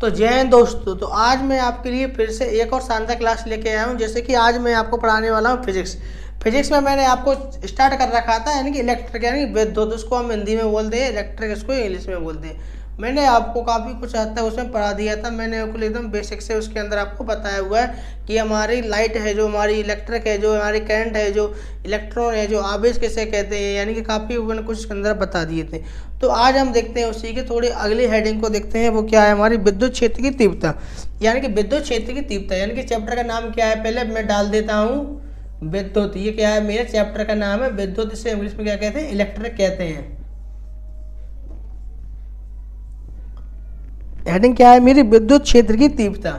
तो जय हिंद दोस्तों। तो आज मैं आपके लिए फिर से एक और शानदार क्लास लेके आया हूँ। जैसे कि आज मैं आपको पढ़ाने वाला हूँ फिजिक्स में मैंने आपको स्टार्ट कर रखा था, यानी कि इलेक्ट्रिक यानी कि विद्युत, उसको हम हिंदी में बोलते हैं, इलेक्ट्रिक इसको इंग्लिश में बोलते हैं। मैंने आपको काफ़ी कुछ हद तक उसमें पढ़ा दिया था। मैंने बिल्कुल एकदम बेसिक से उसके अंदर आपको बताया हुआ है कि हमारी लाइट है, जो हमारी इलेक्ट्रिक है, जो हमारी करंट है, जो इलेक्ट्रॉन है, जो आवेश किसे कहते हैं, यानी कि काफ़ी मैंने कुछ उसके अंदर बता दिए थे। तो आज हम देखते हैं उसी के थोड़ी अगली हेडिंग को देखते हैं। वो क्या है? हमारी विद्युत क्षेत्र की तीव्रता, यानी कि विद्युत क्षेत्र की तीव्रता, यानी कि चैप्टर का नाम क्या है पहले मैं डाल देता हूँ, विद्युत। ये क्या है? मेरे चैप्टर का नाम है विद्युत, इसे इंग्लिश में क्या कहते हैं? इलेक्ट्रिक कहते हैं। हेडिंग क्या है मेरी? विद्युत क्षेत्र की तीव्रता।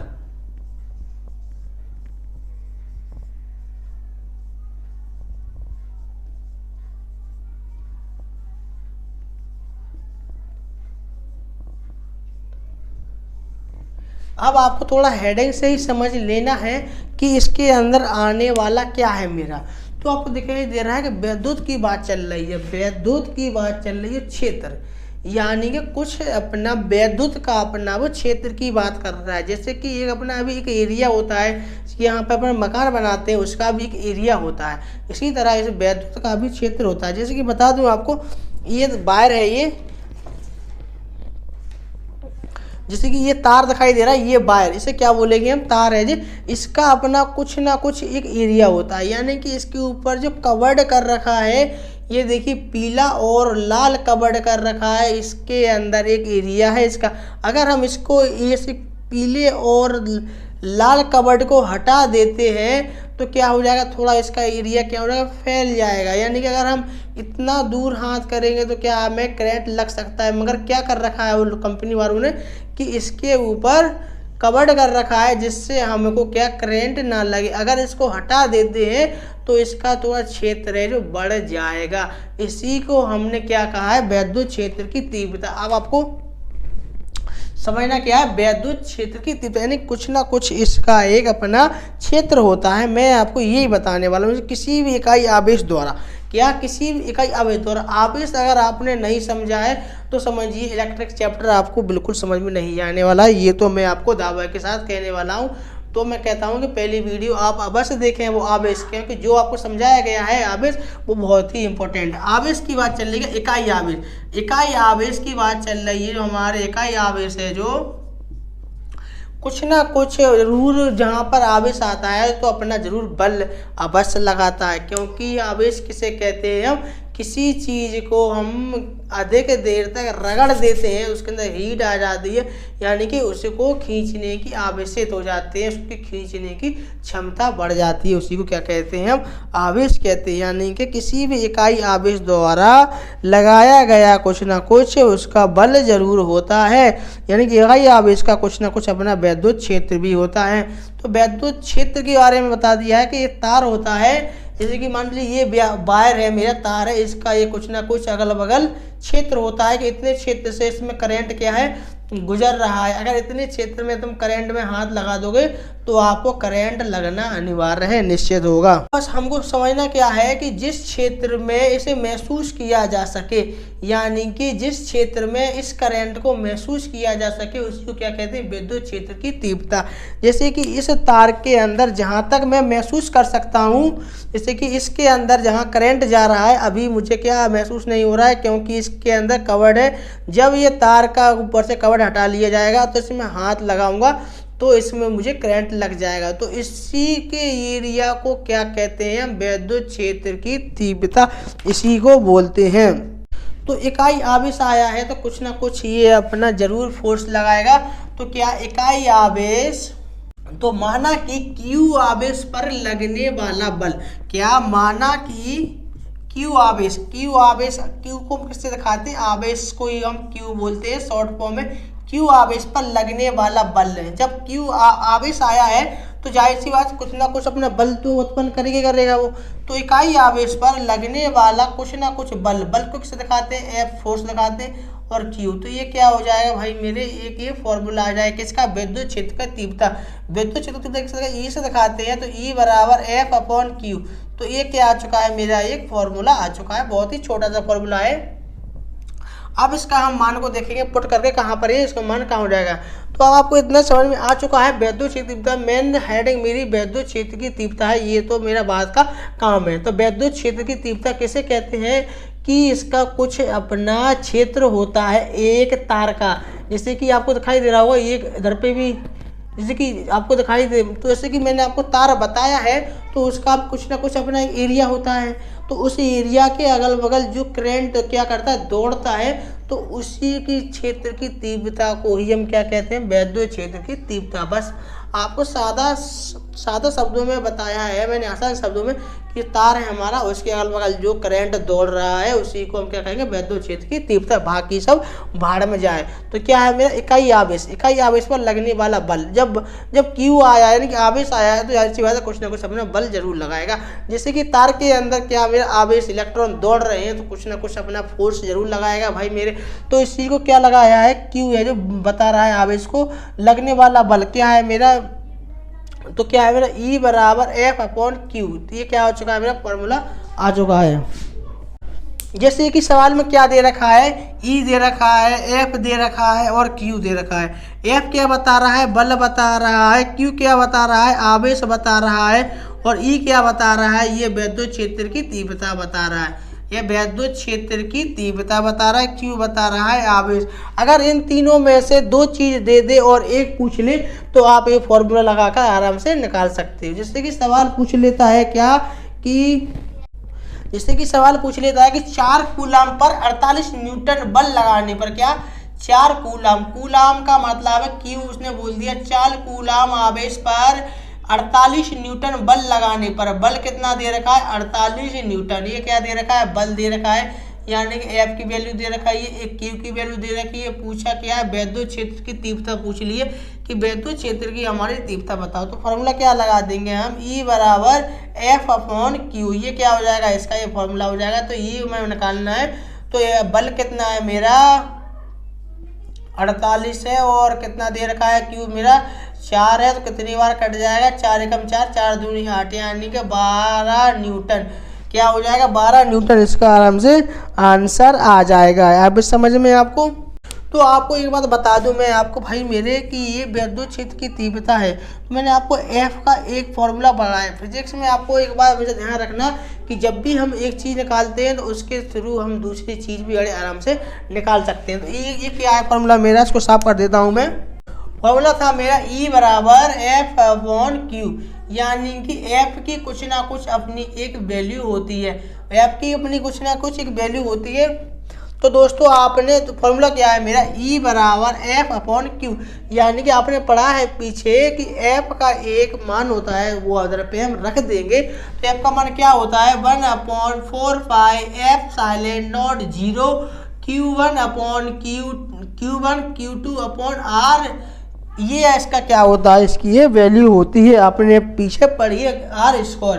अब आपको थोड़ा हेडिंग से ही समझ लेना है कि इसके अंदर आने वाला क्या है मेरा। तो आपको दिखाई दे रहा है कि विद्युत की बात चल रही है, विद्युत की बात चल रही है, क्षेत्र, यानी कि कुछ अपना विद्युत का अपना वो क्षेत्र की बात कर रहा है। जैसे कि एक अपना अभी एक एरिया होता है कि यहाँ पर अपन मकान बनाते हैं, उसका भी एक एरिया होता है। इसी तरह इस विद्युत का भी क्षेत्र होता है। जैसे कि बता दूं आपको, ये वायर है, ये जैसे कि ये तार दिखाई दे रहा है, ये वायर, इसे क्या बोलेंगे हम? तार है जी। इसका अपना कुछ ना कुछ एक एरिया होता है, यानी कि इसके ऊपर जो कवर्ड कर रखा है, ये देखिए पीला और लाल कवर्ड कर रखा है, इसके अंदर एक एरिया है इसका। अगर हम इसको ऐसे पीले और लाल कवर्ड को हटा देते हैं तो क्या हो जाएगा? थोड़ा इसका एरिया क्या हो जाएगा? फैल जाएगा। यानी कि अगर हम इतना दूर हाथ करेंगे तो क्या हमें करंट लग सकता है। मगर क्या कर रखा है वो कंपनी वालों ने कि इसके ऊपर कवर्ड कर रखा है जिससे हमको क्या करंट ना लगे। अगर इसको हटा देते हैं तो इसका थोड़ा क्षेत्र है जो बढ़ जाएगा। इसी को हमने क्या कहा है? विद्युत क्षेत्र की तीव्रता। अब आपको समझना क्या है विद्युत क्षेत्र की तीव्रता, यानी कुछ ना कुछ इसका एक अपना क्षेत्र होता है। मैं आपको यही बताने वाला हूँ। किसी भी इकाई आवेश द्वारा, क्या किसी भी इकाई आवेश द्वारा, आवेश अगर आपने नहीं समझा है तो समझिए इलेक्ट्रिक चैप्टर आपको बिल्कुल समझ में नहीं आने वाला है। ये तो मैं आपको दावा के साथ कहने वाला हूँ। तो मैं कहता हूँ कि पहली वीडियो आप अवश्य देखें वो आवेश, क्योंकि जो आपको समझाया गया है आवेश वो बहुत ही इंपॉर्टेंट है। आवेश की बात चल रही है, इकाई आवेश, इकाई आवेश की बात चल रही है। जो हमारे इकाई आवेश है, जो कुछ ना कुछ जरूर जहाँ पर आवेश आता है तो अपना जरूर बल अवश्य लगाता है। क्योंकि आवेश किसे कहते हैं? हम किसी चीज़ को हम अधिक देर तक रगड़ देते हैं, उसके अंदर हीट आ जाती है, यानी कि उसको खींचने की आवेशित हो जाते हैं, उसकी खींचने की क्षमता बढ़ जाती है। उसी को क्या कहते हैं? हम आवेश कहते हैं। यानी कि किसी भी इकाई आवेश द्वारा लगाया गया कुछ ना कुछ उसका बल जरूर होता है। यानी कि इकाई आवेश का कुछ ना कुछ अपना विद्युत क्षेत्र भी होता है। तो विद्युत क्षेत्र के बारे में बता दिया है कि ये तार होता है। जैसे कि मान लीजिए ये वायर है, मेरा तार है, इसका ये कुछ ना कुछ अगल बगल क्षेत्र होता है कि इतने क्षेत्र से इसमें करंट क्या है? गुजर रहा है। अगर इतने क्षेत्र में तुम करंट में हाथ लगा दोगे तो आपको करंट लगना अनिवार्य है, निश्चित होगा। बस हमको समझना क्या है कि जिस क्षेत्र में इसे महसूस किया जा सके, यानी कि जिस क्षेत्र में इस करंट को महसूस किया जा सके, उसको क्या कहते हैं? विद्युत क्षेत्र की तीव्रता। जैसे कि इस तार के अंदर जहाँ तक मैं महसूस कर सकता हूँ, जैसे कि इसके अंदर जहाँ करंट जा रहा है अभी मुझे क्या महसूस नहीं हो रहा है, क्योंकि इसके अंदर कवर्ड है। जब ये तार का ऊपर से कवर्ड हटा लिया जाएगा तो इसमें हाथ लगाऊंगा तो इसमें मुझे करंट लग जाएगा। तो इसी के एरिया को क्या कहते हैं? विद्युत क्षेत्र की तीव्रता, इसी को बोलते हैं। तो इकाई आवेश आया है तो कुछ ना कुछ ये अपना जरूर फोर्स लगाएगा। तो क्या इकाई आवेश, तो माना कि Q आवेश पर लगने वाला बल, क्या माना कि Q आवेश, Q को किससे दिखाते हैं? आवेश को ही हम Q बोलते हैं शॉर्ट फॉर्म में। Q आवेश पर लगने वाला बल है। जब Q आवेश आया है तो जाहिर सी बात कुछ ना कुछ अपना बल तो उत्पन्न करेगा वो। तो इकाई आवेश पर लगने वाला कुछ ना कुछ बल, बल को किसे दिखाते हैं? F फोर्स दिखाते हैं, और Q। तो ये क्या हो जाएगा भाई मेरे? एक ये फॉर्मूला आ जाएगा किसका? विद्युत क्षेत्र का तीव्रता। विद्युत क्षेत्र की तीव्रता E से दिखाते हैं, तो E बराबर F/Q। तो ये क्या आ चुका है मेरा? एक फॉर्मूला आ चुका है, बहुत ही छोटा सा फॉर्मूला है। अब इसका हम मान को देखेंगे पुट करके, कहाँ पर है इसका मान कहाँ हो जाएगा। तो अब आपको इतना समझ में आ चुका है वैद्युत क्षेत्र तीव्रता। मेन हेडिंग मेरी वैद्युत क्षेत्र की तीव्रता है, ये तो मेरा बात का काम है। तो वैद्युत क्षेत्र की तीव्रता किसे कहते हैं कि इसका कुछ अपना क्षेत्र होता है एक तार का, जैसे कि आपको दिखाई दे रहा होगा, ये इधर पे भी जैसे कि आपको दिखाई दे, तो जैसे कि मैंने आपको तार बताया है तो उसका कुछ ना कुछ अपना एक एरिया होता है। तो उस एरिया के अगल बगल जो करंट क्या करता है, दौड़ता है, तो उसी की क्षेत्र की तीव्रता को ही हम क्या कहते हैं, वैद्युत क्षेत्र की तीव्रता। बस आपको सादा शब्दों में बताया है मैंने, आसान शब्दों में, कि तार है हमारा, उसके अगल बगल जो करंट दौड़ रहा है उसी को हम क्या कहेंगे, वैद्युत क्षेत्र की तीव्रता। बाकी सब भाड़ में जाए। तो क्या है मेरा इकाई आवेश, इकाई आवेश पर लगने वाला बल। जब क्यू आया यानी कि आवेश आया है तो यार सी बात है कुछ ना कुछ अपना बल जरूर लगाएगा। जैसे कि तार के अंदर क्या मेरा आवेश, इलेक्ट्रॉन दौड़ रहे हैं, तो कुछ ना कुछ अपना फोर्स जरूर लगाएगा भाई मेरे। तो इसी को क्या लगाया है, क्यू है, जो बता रहा है आवेश को लगने वाला बल क्या है मेरा। तो क्या है मेरा E बराबर F/Q। तो ये क्या हो चुका है, मेरा फॉर्मूला आ चुका है। जैसे कि सवाल में क्या दे रखा है, E दे रखा है, F दे रखा है और Q दे रखा है। F क्या बता रहा है, बल बता रहा है। Q क्या बता रहा है, आवेश बता रहा है। और E क्या बता रहा है, ये वैद्युत क्षेत्र की तीव्रता बता रहा है। ये वैद्युत क्षेत्र की तीव्रता बता रहा है, Q बता रहा है आवेश। अगर इन तीनों में से दो चीज दे दे और एक पूछ ले तो आप ये फॉर्मूला लगाकर आराम से निकाल सकते हो। जैसे कि सवाल पूछ लेता है क्या कि जैसे कि सवाल पूछ लेता है कि 4 कूलाम पर 48 न्यूटन बल लगाने पर, क्या 4 कूलाम, कूलाम का मतलब है क्यू, उसने बोल दिया 4 कूलाम आवेश पर 48 न्यूटन बल लगाने पर, बल कितना दे रखा है, 48 न्यूटन। ये क्या दे रखा है, बल दे रखा है, यानी कि F की वैल्यू दे रखा है, एक Q की वैल्यू दे रखी है। पूछा क्या है, वैद्युत क्षेत्र की तीव्रता पूछ लिए कि वैद्युत क्षेत्र की हमारी तीव्रता बताओ। तो फॉर्मूला क्या लगा देंगे हम, E बराबर F/Q। ये क्या हो जाएगा, इसका ये फॉर्मूला हो जाएगा। तो ये हमें निकालना है। तो ये बल कितना है मेरा 48 है और कितना दे रखा है, Q मेरा 4 है। तो कितनी बार कट जाएगा, 4 एकम 4, 4 दूनी 8, यानी कि 12 न्यूटन। क्या हो जाएगा, 12 न्यूटन। इसका आराम से आंसर आ जाएगा। अब समझ में आपको। तो आपको एक बात बता दूं मैं आपको भाई मेरे कि ये वैद्युत क्षेत्र की तीव्रता है। तो मैंने आपको F का एक फॉर्मूला पढ़ाया है फिजिक्स में। आपको एक बात मुझे ध्यान रखना कि जब भी हम एक चीज़ निकालते हैं तो उसके थ्रू हम दूसरी चीज़ भी बड़े आराम से निकाल सकते हैं। तो ये क्या है फॉर्मूला मेरा, इसको साफ कर देता हूँ मैं। फॉर्मूला था मेरा E बराबर F/Q, यानी कि F की कुछ ना कुछ अपनी एक वैल्यू होती है। F की अपनी कुछ ना कुछ एक वैल्यू होती है। तो दोस्तों आपने तो फॉर्मूला क्या है मेरा, E बराबर F/Q, यानी कि आपने पढ़ा है पीछे कि F का एक मान होता है, वो अदर पे हम रख देंगे। तो F का मान क्या होता है, 1/4 पाई F(0) Q1 Q2/R। ये इसका क्या होता है, इसकी ये वैल्यू होती है। आपने पीछे पढ़ी है R²।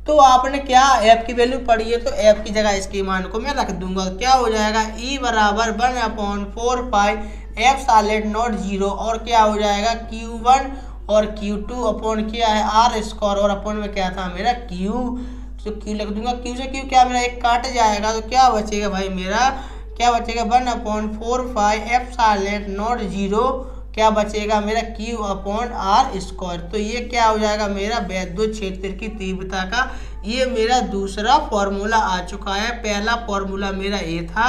तो आपने क्या F की वैल्यू पढ़ी है, तो F की जगह इसके मान को मैं रख दूंगा। क्या हो जाएगा, E बराबर 1/4 पाई F(0) और क्या हो जाएगा Q1 और Q2 अपॉन क्या है R², और अपॉन में क्या था मेरा Q। तो Q लिख दूंगा, Q से Q क्या मेरा एक काट जाएगा। तो क्या बचेगा भाई मेरा, क्या बचेगा 1/4 पाई F(0) क्या बचेगा मेरा Q/R²। तो ये क्या हो जाएगा मेरा वैद्युत क्षेत्र की तीव्रता का ये मेरा दूसरा फॉर्मूला आ चुका है। पहला फॉर्मूला मेरा ये था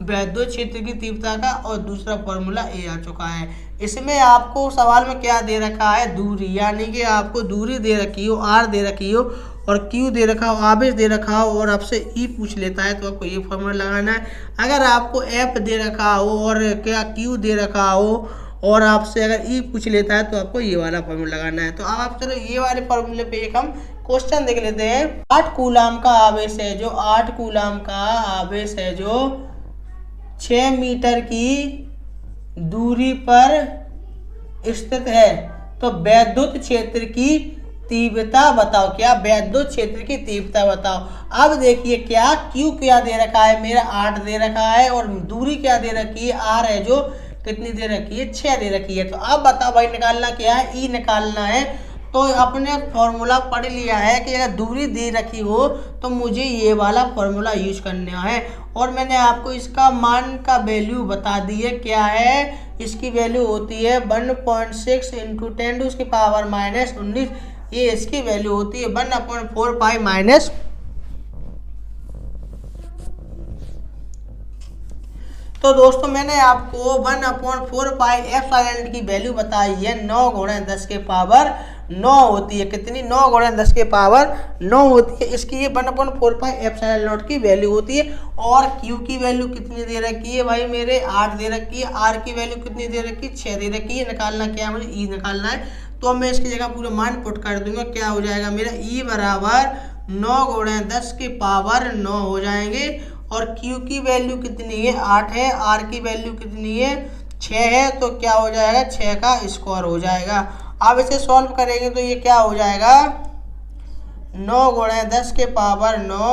वैद्युत क्षेत्र की तीव्रता का, और दूसरा फॉर्मूला ये आ चुका है। इसमें आपको सवाल में क्या दे रखा है, दूरी, यानी कि आपको दूरी दे रखी हो, R दे रखी हो और Q दे रखा हो, आवेश दे रखा हो, और आपसे E पूछ लेता है तो आपको ये फॉर्मूला लगाना है। अगर आपको F दे रखा हो और क्या Q दे रखा हो और आपसे अगर E पूछ लेता है तो आपको ये वाला फॉर्मूला लगाना है। तो अब आप चलो ये वाले फॉर्मूले पे एक हम क्वेश्चन देख लेते हैं। 8 कूलाम का आवेश है जो 8 कूलाम का आवेश है जो 6 मीटर की दूरी पर स्थित है। तो वैद्युत क्षेत्र की तीव्रता बताओ, क्या वैद्युत क्षेत्र की तीव्रता बताओ। अब देखिए क्या Q क्या दे रखा है मेरा 8 दे रखा है, और दूरी क्या दे रखी है R है जो कितनी दे रखी है 6 दे रखी है। तो अब बताओ भाई निकालना क्या है, E निकालना है। तो अपने फॉर्मूला पढ़ लिया है कि अगर दूरी दे रखी हो तो मुझे ये वाला फॉर्मूला यूज करना है। और मैंने आपको इसका मान का वैल्यू बता दी है, क्या है, इसकी वैल्यू होती है 1.6 × 10⁻⁻19। ये इसकी वैल्यू होती है 1/4 पाई माइनस। तो दोस्तों मैंने आपको 1/4 पाई एप्सिलॉन की वैल्यू बताई है 9 × 10⁻9 होती है। कितनी? 9 × 10⁻9 होती है। इसकी ये 1/4 पाई एप्सिलॉन नॉट की वैल्यू होती है। और क्यू की वैल्यू कितनी दे रखी है भाई मेरे? 8 दे रखी है। आर की वैल्यू कितनी दे रखी है? 6 दे रखी है। निकालना क्या है मुझे? ई निकालना है। तो मैं इसकी जगह पूरा मान पुट कर दूंगा। क्या हो जाएगा मेरा? ई बराबर 9 × 10⁻9 हो जाएंगे। और Q की वैल्यू कितनी है? 8 है। R की वैल्यू कितनी है? 6 है। तो क्या हो जाएगा? 6 का स्क्वायर हो जाएगा। अब इसे सॉल्व करेंगे तो ये क्या हो जाएगा? 9 × 10⁻9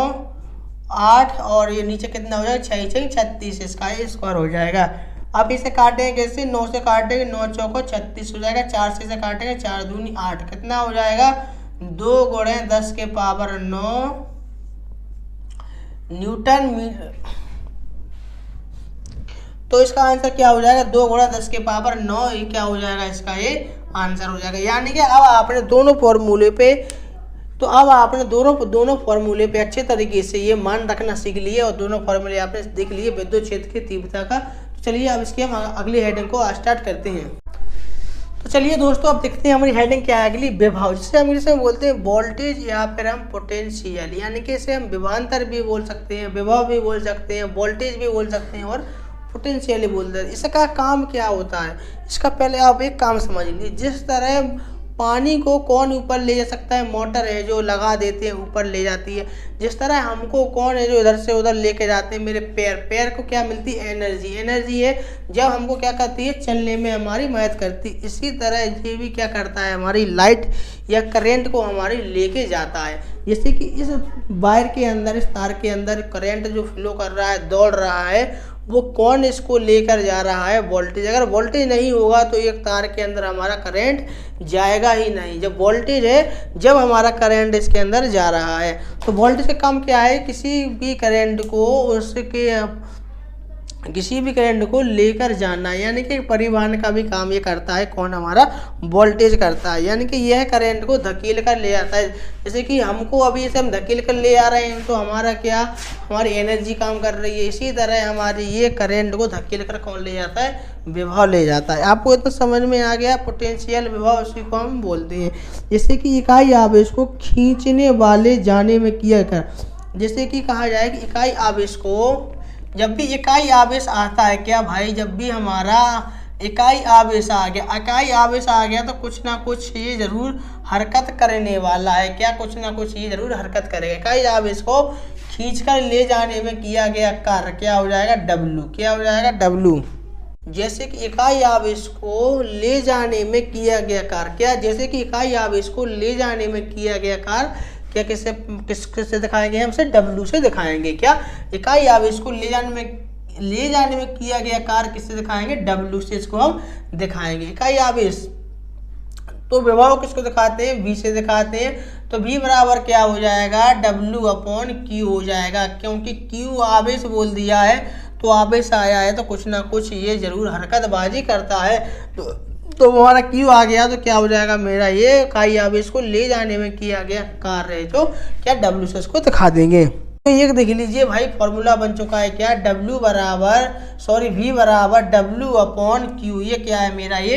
8 और ये नीचे कितना हो जाएगा? 6 6 36, इसका स्क्वायर हो जाएगा। अब इसे काटेंगे कैसे? 9 से काटेंगे, 9 चौको 36 हो जाएगा। 4 से काटेंगे, 4 दूनी 8, कितना हो जाएगा? 2 × 10⁻9 न्यूटन मीटर। तो इसका आंसर क्या हो जाएगा? 2 × 10⁻9। ये क्या हो जाएगा? इसका ये आंसर हो जाएगा। यानी कि अब आपने दोनों फॉर्मूले पे दोनों फॉर्मूले पे अच्छे तरीके से ये मान रखना सीख लिए और दोनों फॉर्मूले आपने देख लिए विद्युत क्षेत्र की तीव्रता का। तो चलिए अब इसकी हम अगली हेडिंग को स्टार्ट करते हैं। तो चलिए दोस्तों अब देखते हैं हमारी हेडिंग क्या है अगली, विभव, जिसे हम इंग्लिश में बोलते हैं वोल्टेज या फिर हम पोटेंशियल। यानी कि इसे हम विभवांतर भी बोल सकते हैं, विभव भी बोल सकते हैं, वोल्टेज भी बोल सकते हैं और पोटेंशियल भी बोलते हैं। इसका काम क्या होता है? इसका पहले आप एक काम समझ लीजिए। जिस तरह पानी को कौन ऊपर ले जा सकता है? मोटर है जो लगा देते हैं ऊपर ले जाती है। जिस तरह हमको कौन है जो इधर से उधर लेके जाते हैं? मेरे पैर को क्या मिलती है? एनर्जी है, जब हमको क्या करती है? चलने में हमारी मदद करती है। इसी तरह ये भी क्या करता है? हमारी लाइट या करंट को हमारी लेके जाता है। जैसे कि इस वायर के अंदर, इस तार के अंदर करंट जो फ्लो कर रहा है, दौड़ रहा है, वो कौन इसको लेकर जा रहा है? वोल्टेज। अगर वोल्टेज नहीं होगा तो एक तार के अंदर हमारा करंट जाएगा ही नहीं। जब वोल्टेज है, जब हमारा करंट इसके अंदर जा रहा है। तो वोल्टेज का काम क्या है? किसी भी करंट को लेकर जाना, यानी कि परिवहन का भी काम ये करता है। कौन? हमारा वोल्टेज करता है। यानी कि यह करंट को धकेल कर ले जाता है। जैसे कि हमको अभी इसे हम धकेल कर ले आ रहे हैं तो हमारा क्या? हमारी एनर्जी काम कर रही है। इसी तरह हमारी ये करंट को धकेल कर कौन ले जाता है? विभव ले जाता है। आपको इतना समझ में आ गया? पोटेंशियल, विभव, उसी को हम बोलते हैं। जैसे कि इकाई आवेश को खींचने वाले जाने में किया कर, जैसे कि कहा जाए कि इकाई आवेश को, जब भी इकाई आवेश आता है, क्या भाई, जब भी हमारा इकाई आवेश आ गया तो कुछ ना कुछ ये जरूर हरकत करने वाला है। क्या? कुछ ना कुछ ये जरूर हरकत करेगा। इकाई आवेश को खींचकर ले जाने में किया गया कार्य क्या हो जाएगा? W। क्या हो जाएगा? W। जैसे कि इकाई आवेश को ले जाने में किया गया कार्य, क्या? जैसे कि इकाई आवेश को ले जाने में किया गया कार्य क्या किससे दिखाएंगे? हम से W से दिखाएंगे। क्या? इकाई आवेश को ले जाने में किया गया कार्य किससे दिखाएंगे? W से इसको हम दिखाएंगे। इकाई आवेश तो विभव किसको दिखाते हैं? V से दिखाते हैं। तो V बराबर क्या हो जाएगा? W/Q हो जाएगा। क्योंकि Q आवेश बोल दिया है तो आवेश आया है तो कुछ ना कुछ ये जरूर हरकतबाजी करता है। तो हमारा Q आ गया तो क्या हो जाएगा मेरा? ये इकाई आवेश को ले जाने में किया गया कार्य है जो क्या W से इसको दिखा देंगे। तो ये देख लीजिए भाई, फॉर्मूला बन चुका है। क्या? V बराबर W/Q। ये क्या है मेरा? ये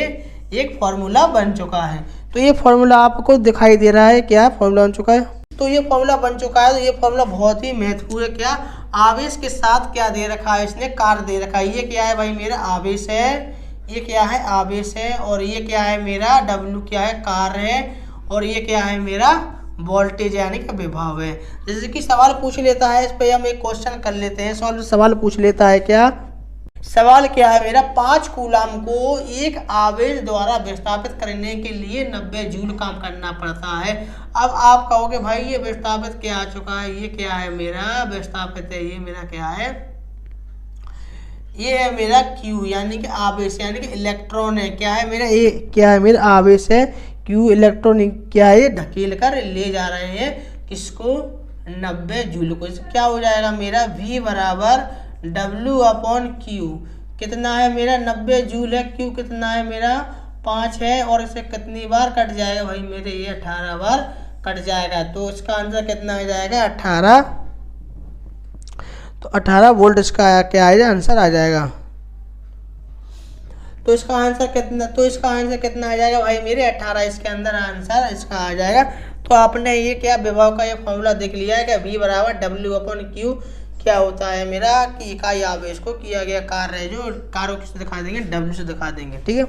एक फॉर्मूला बन चुका है। तो ये फॉर्मूला आपको दिखाई दे रहा है। क्या फॉर्मूला बन चुका है? तो ये फॉर्मूला बन चुका है। तो ये फॉर्मूला बहुत ही महत्वपूर्ण है। क्या? आवेश के साथ क्या दे रखा है? इसने कार्य दे रखा है। ये क्या है भाई? मेरा आवेश है। ये क्या है? आवेश है। और ये क्या है मेरा? W क्या है? कार्य है। और ये क्या है मेरा? वोल्टेज यानी कि विभव है। जैसे कि सवाल पूछ लेता है, इस पे हम एक क्वेश्चन कर लेते हैं। सवाल पूछ लेता है। क्या सवाल क्या है मेरा? 5 कूलम को एक आवेश द्वारा विस्थापित करने के लिए 90 जूल काम करना पड़ता है। अब आप कहोगे भाई ये विस्थापित क्या आ चुका है? ये क्या है मेरा? विस्थापित है। ये मेरा क्या है? ये है मेरा Q, यानी कि आवेश, यानी कि इलेक्ट्रॉन है। क्या है मेरा? ये क्या है मेरा? आवेश है। Q इलेक्ट्रॉन क्या है, ढकेल कर ले जा रहे हैं किसको, 90 जूल को। क्या हो जाएगा मेरा V बराबर W/Q, कितना है मेरा 90 जूल है, Q कितना है मेरा 5 है, और इसे कितनी बार कट जाएगा भाई मेरे, ये 18 बार कट जाएगा। तो इसका आंसर कितना आ जाएगा 18, तो 18 वोल्ट इसका क्या आएगा आंसर आ जाएगा। तो इसका आंसर कितना आ जाएगा भाई मेरे 18, इसके अंदर आंसर इसका आ जाएगा। तो आपने ये क्या विभव का ये फॉर्मूला देख लिया है कि V बराबर W/Q क्या होता है मेरा, कि इकाई आवेश को किया गया कार्य है, जो कार्य किससे दिखा देंगे, W से दिखा देंगे, ठीक है।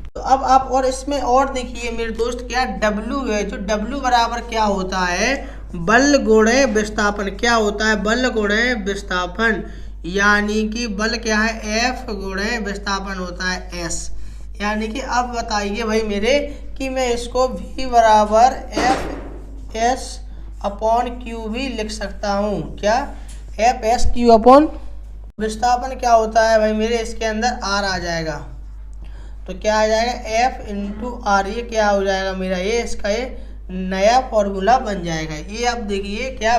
तो अब आप और इसमें और देखिए मेरे दोस्त, क्या W है, जो W बराबर क्या होता है, बल गुणे विस्थापन। क्या होता है, बल गुणे विस्थापन, यानी कि बल क्या है, F गुणे विस्थापन होता है S। यानी कि अब बताइए भाई मेरे कि मैं इसको V बराबर F/Q भी लिख सकता हूँ, क्या F/Q विस्थापन क्या होता है भाई मेरे, इसके अंदर R आ जाएगा। तो क्या आ जाएगा F/R, ये क्या हो जाएगा मेरा, ये इसका ये नया फॉर्मूला बन जाएगा। ये आप देखिए क्या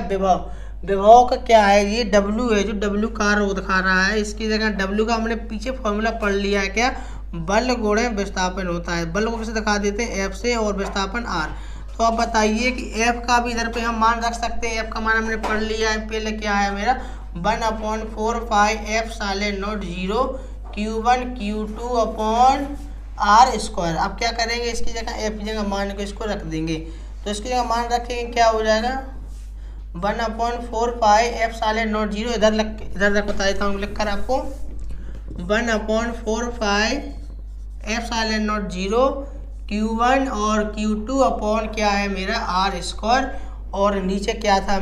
विभव का क्या है, ये W है, जो W कार्य को दिखा रहा है, इसकी जगह W का हमने पीछे फॉर्मूला पढ़ लिया है, क्या बल गुणे विस्थापन होता है। बल को कैसे दिखा देते हैं, F से, और विस्थापन R। तो आप बताइए कि F का भी इधर पे हम मान रख सकते हैं, F का मान हमने पढ़ लिया है, पहले क्या है मेरा 1/4πε0 Q1 Q2/R²। अब क्या करेंगे, इसकी जगह F की जगह मान को इसको रख देंगे, तो इसकी जगह मान रखेंगे, क्या हो जाएगा 1/4πε0, इधर रख बता देता हूँ लिख कर आपको, 1/4πε0 Q1 और Q2 क्या है मेरा R², और नीचे क्या था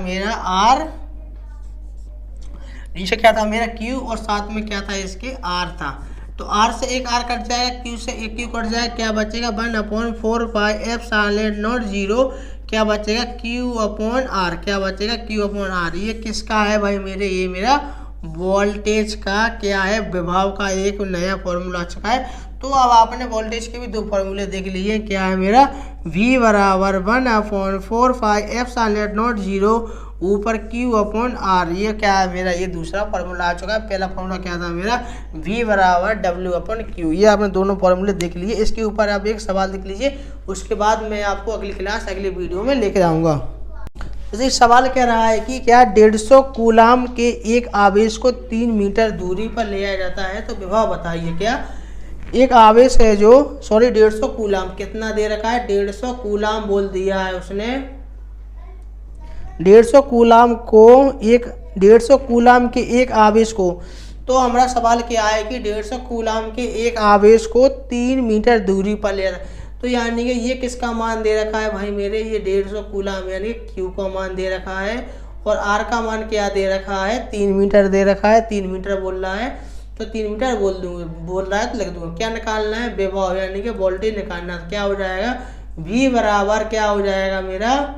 मेरा Q, और साथ में क्या था इसके R था। तो R से एक R कट जाएगा, Q से एक Q कट जाएगा, क्या बचेगा 1/4πε0, क्या बचेगा Q/R, क्या बचेगा Q/R। ये किसका है भाई मेरे, ये मेरा वोल्टेज का क्या है, विभव का एक नया फॉर्मूला आ चुका है। तो अब आपने वोल्टेज के भी दो फॉर्मूले देख लिए, क्या है मेरा V बराबर 1/4πε0 ऊपर Q/R, ये क्या है मेरा, ये दूसरा फॉर्मूला आ चुका है। पहला फॉर्मूला क्या था मेरा V बराबर W/Q। ये आपने दोनों फॉर्मूले देख लिए। इसके ऊपर आप एक सवाल लिख लीजिए, उसके बाद मैं आपको अगली क्लास अगली वीडियो में लेकर आऊँगा। जैसे सवाल कह रहा है कि क्या 150 कूलाम के एक आवेश को 3 मीटर दूरी पर ले जाया जाता है, तो विभव बताइए। क्या एक आवेश है जो 150 कूलाम, कितना दे रखा है 150 कूलाम बोल दिया है उसने, 150 कूलाम के एक आवेश को। तो हमारा सवाल क्या है कि 150 कूलाम के एक आवेश को 3 मीटर दूरी पर ले जाता है। तो यानी कि ये किसका मान दे रखा है भाई मेरे, ये 150 कूलाम यानी Q का मान दे रखा है, और R का मान क्या दे रखा है 3 मीटर दे रखा है। 3 मीटर बोल रहा है, तो 3 मीटर बोल रहा है तो लिख दूंगा। क्या निकालना है, विभव यानी कि वोल्टेज निकालना। क्या हो जाएगा V बराबर क्या हो जाएगा मेरा,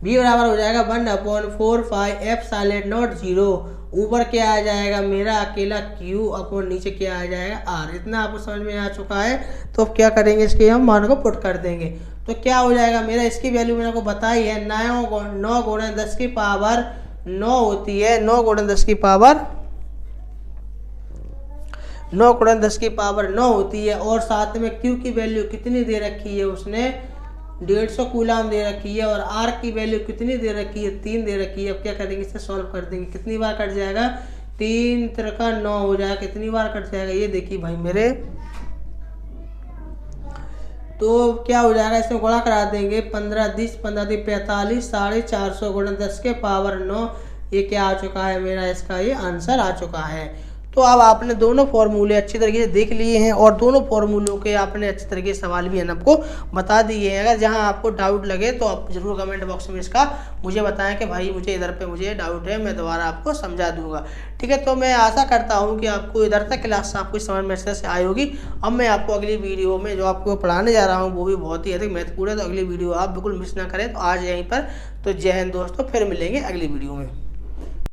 V बराबर हो जाएगा 1/4πε0 ऊपर क्या आ जाएगा मेरा अकेला Q नीचे क्या आ जाएगा R। इतना आपको समझ में आ चुका है। तो अब क्या करेंगे, इसके हम मान को पुट कर देंगे। तो क्या हो जाएगा मेरा, इसकी वैल्यू मैंने को बताई है 9 × 10 की पावर 9 होती है, 9 × 10 की पावर 9 होती है। और साथ में Q की वैल्यू कितनी दे रखी है उसने 150 कूलाम दे रखी है, और R की वैल्यू कितनी दे रखी है 3 दे रखी है। अब क्या करेंगे, इसे सॉल्व कर देंगे। कितनी बार कट जाएगा 3 × 3 = 9 हो जाएगा। कितनी बार कट जाएगा ये देखिए भाई मेरे, तो क्या हो जाएगा इसमें गुणा करा देंगे 15 × 10 = 45 450 × 10 के पावर 9। ये क्या आ चुका है मेरा, इसका ये आंसर आ चुका है। तो अब आपने दोनों फॉर्मूले अच्छी तरीके से देख लिए हैं, और दोनों फॉर्मूलों के आपने अच्छी तरीके से सवाल भी आपको बता दिए हैं। अगर जहां आपको डाउट लगे तो आप जरूर कमेंट बॉक्स में इसका मुझे बताएं कि भाई मुझे इधर पे मुझे डाउट है, मैं दोबारा आपको समझा दूंगा। ठीक है, तो मैं आशा करता हूं कि आपको इधर तक क्लास आपको समझ में अच्छे से आई होगी। अब मैं आपको अगली वीडियो में जो आपको पढ़ाने जा रहा हूँ वो भी बहुत ही अधिक महत्वपूर्ण है, तो अगली वीडियो आप बिल्कुल मिस ना करें। तो आज यहीं पर, तो जय हिंद दोस्तों, फिर मिलेंगे अगली वीडियो में।